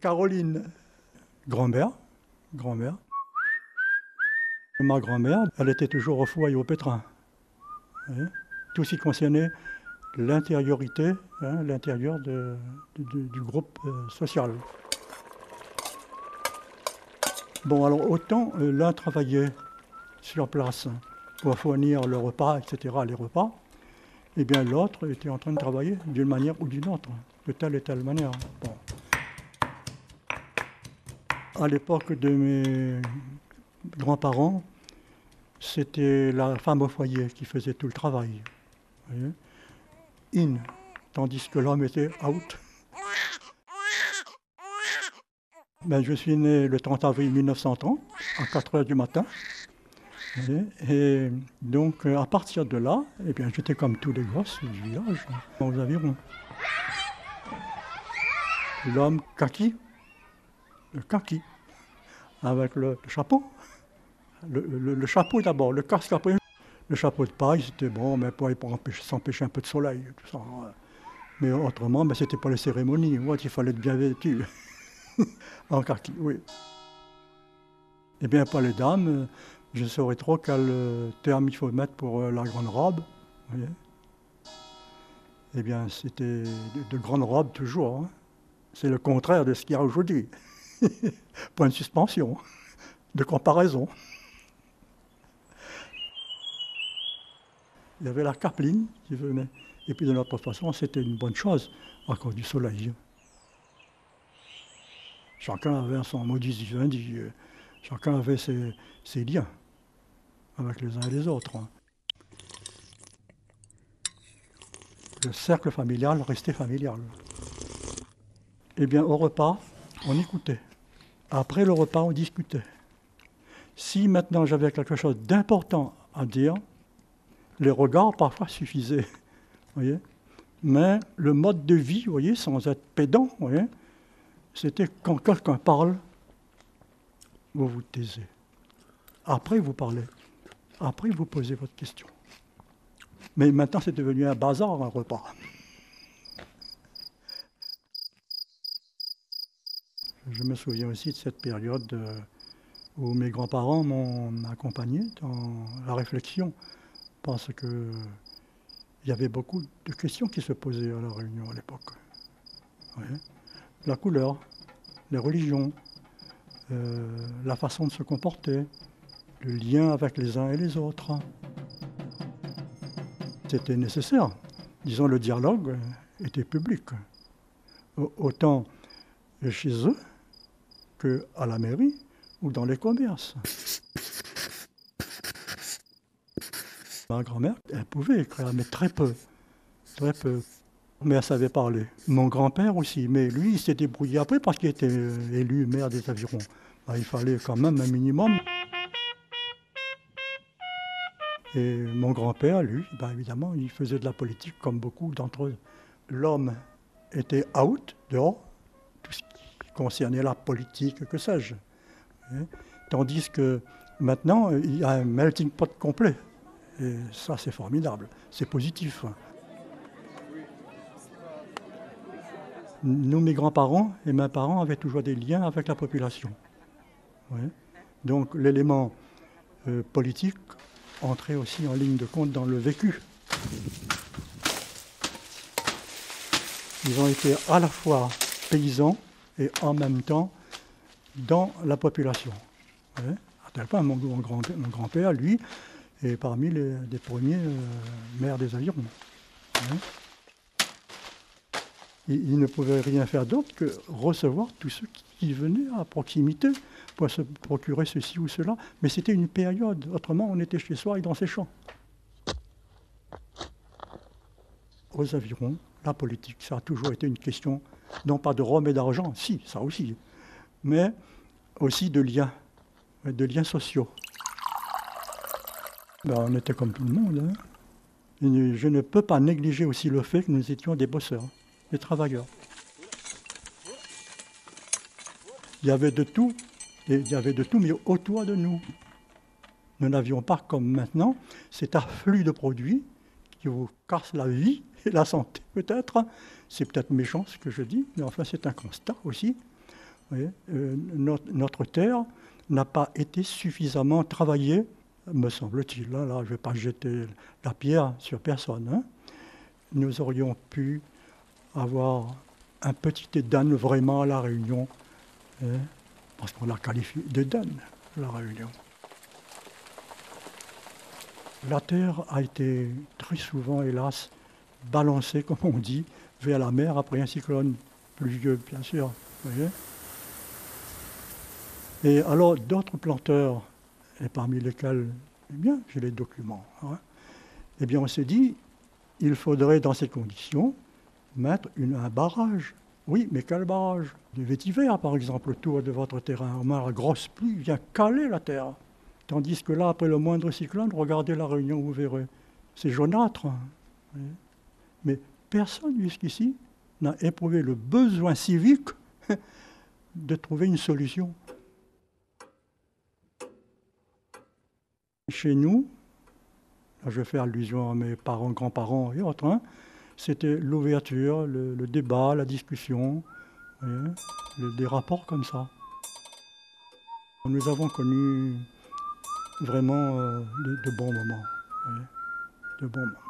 Caroline, grand-mère. Ma grand-mère, elle était toujours au four et au pétrin. Hein. Tout ce qui concernait l'intériorité, hein, l'intérieur du groupe social. Bon, alors autant l'un travaillait sur place pour fournir le repas, etc., les repas, et bien l'autre était en train de travailler d'une manière ou d'une autre, de telle et telle manière. Bon. À l'époque de mes grands-parents, c'était la femme au foyer qui faisait tout le travail. Vous voyez ? In, tandis que l'homme était out. Ben, je suis né le 30 avril 1930, à 4 heures du matin. Et donc, à partir de là, eh bien, j'étais comme tous les gosses du village, aux environs. L'homme kaki, le kaki, avec le chapeau. Le chapeau d'abord, le casque après. Le chapeau de paille, c'était bon, mais pour s'empêcher un peu de soleil, tout ça. Mais autrement, ben, c'était pas les cérémonies. Ouais, il fallait être bien vêtu. En kaki, oui. Eh bien, pour les dames, je ne saurais trop quel terme il faut mettre pour la grande robe. Vous voyez. Eh bien, c'était de grandes robes toujours. Hein. C'est le contraire de ce qu'il y a aujourd'hui. Point de suspension, de comparaison. Il y avait la capeline qui venait. Et puis de notre façon, c'était une bonne chose à cause du soleil. Chacun avait son modus vivendi, chacun avait ses liens avec les uns et les autres. Hein. Le cercle familial restait familial. Eh bien, au repas, on écoutait. Après le repas, on discutait. Si maintenant j'avais quelque chose d'important à dire, les regards parfois suffisaient. Voyez. Mais le mode de vie, voyez, sans être pédant, voyez, c'était quand quelqu'un parle, vous vous taisez. Après, vous parlez. Après, vous posez votre question. Mais maintenant, c'est devenu un bazar, un repas. Je me souviens aussi de cette période où mes grands-parents m'ont accompagné dans la réflexion, parce qu'il y avait beaucoup de questions qui se posaient à la réunion à l'époque. Oui. La couleur, les religions, la façon de se comporter, le lien avec les uns et les autres. C'était nécessaire. Disons, le dialogue était public. Autant chez eux qu'à la mairie ou dans les commerces. Ma grand-mère, elle pouvait écrire, mais très peu. Très peu. Mais elle savait parler. Mon grand-père aussi, mais lui, il s'est débrouillé après parce qu'il était élu maire des Avirons. Ben, il fallait quand même un minimum. Et mon grand-père, lui, ben, évidemment, il faisait de la politique comme beaucoup d'entre eux. L'homme était out, dehors, tout ce qui concernait la politique, que sais-je. Tandis que maintenant, il y a un melting pot complet. Et ça, c'est formidable, c'est positif. Nous, mes grands-parents et mes parents avaient toujours des liens avec la population. Ouais. Donc l'élément politique entrait aussi en ligne de compte dans le vécu. Ils ont été à la fois paysans et en même temps dans la population. Ouais. À tel point, mon grand-père, lui, est parmi les premiers maires des Avirons. Ouais. Il ne pouvait rien faire d'autre que recevoir tous ceux qui venaient à proximité pour se procurer ceci ou cela. Mais c'était une période. Autrement, on était chez soi et dans ses champs. Aux Avirons, la politique, ça a toujours été une question, non pas de rhum et d'argent, si, ça aussi, mais aussi de liens sociaux. Ben, on était comme tout le monde. Hein. Je ne peux pas négliger aussi le fait que nous étions des bosseurs. Les travailleurs. Il y avait de tout, mais autour de nous. Nous n'avions pas, comme maintenant, cet afflux de produits qui vous casse la vie et la santé, peut-être. C'est peut-être méchant ce que je dis, mais enfin, c'est un constat aussi. Vous voyez, notre terre n'a pas été suffisamment travaillée, me semble-t-il. Là, je ne vais pas jeter la pierre sur personne. Hein. Nous aurions pu avoir un petit Éden vraiment à La Réunion, hein, parce qu'on la qualifie d'Éden, La Réunion. La terre a été très souvent, hélas, balancée, comme on dit, vers la mer après un cyclone pluvieux, bien sûr. Vous voyez. Et alors, d'autres planteurs, et parmi lesquels, eh bien, j'ai les documents, hein, eh bien, on s'est dit, il faudrait, dans ces conditions, mettre un barrage. Oui, mais quel barrage? Du vétiver, par exemple, autour de votre terrain. La grosse pluie vient caler la terre. Tandis que là, après le moindre cyclone, regardez La Réunion, vous verrez. C'est jaunâtre. Hein. Mais personne jusqu'ici n'a éprouvé le besoin civique de trouver une solution. Chez nous, là je fais allusion à mes parents, grands-parents et autres, hein, c'était l'ouverture, le débat, la discussion, des rapports comme ça. Nous avons connu vraiment de bons moments. De bons moments.